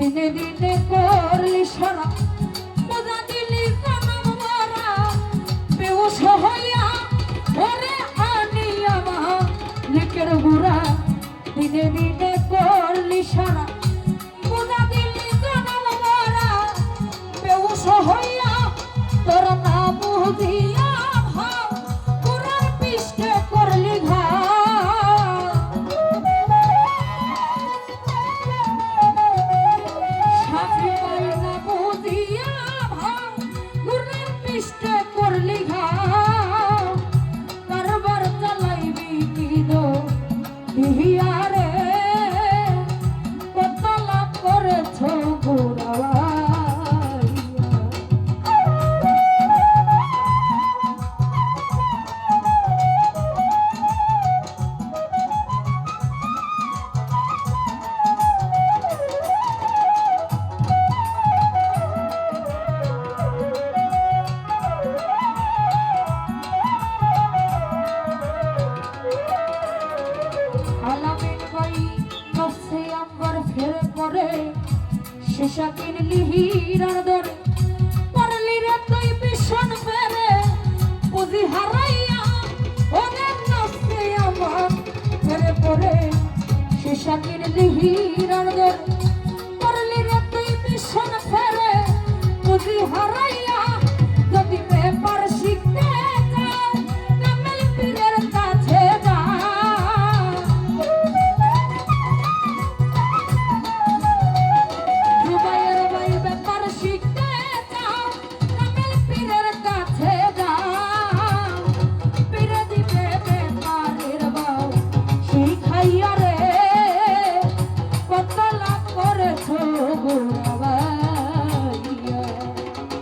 দিনে দিনে করলি সারা মজা দিলি জনম মারা বেউস হইয়া ওরে আনি আমার লিকের বুড়া দিনে দিনে করলি সারা মজা দিলি জনম মারা বেউস হইয়া তোর না বুঝিয়া ভাব পুরার পৃষ্ঠে করলি ঘা বিহারে কত লাভ করেছ শেষা কিনলি হীরার দরে পড়লি রে তুই ভীষণ পেরে পুঁজি হারাইয়া অনেক নষ্ট আমার ফেরে পড়ে শেষা কিনলি হীরার দরে